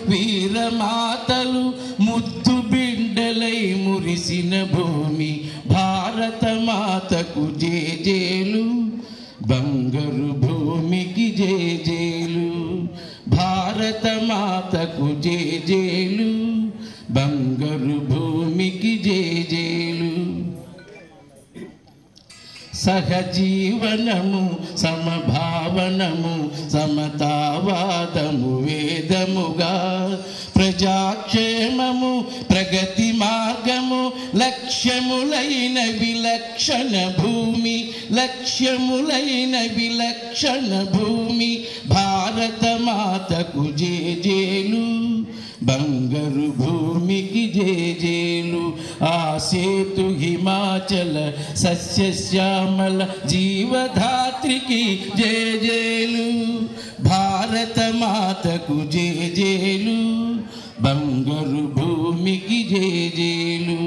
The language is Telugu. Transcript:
వీరమాతలు ముద్దు బిడ్డలై మురిసిన భూమి భారత మాతకు జేజేలు బంగారు భూమికి జేజేలు భారత మాతకు జేజేలు బంగారు భూమికి జేజేలు సహజీవనము సమభావనము సమతావాదము వేదముగా ప్రజాక్షేమము ప్రగతి మార్గము లక్ష్యములైన విలక్షణ భూమి లక్ష్యములైన విలక్షణ భూమి భారత మాతకు జేజేలు బంగారు భూమికి జేజేలు ఆ సేతు హిమాచల సస్యశ్యామల జీవధాత్రికి జేజేలు భారత మాతకు జేజేలు బంగారు భూమికి జేజేలు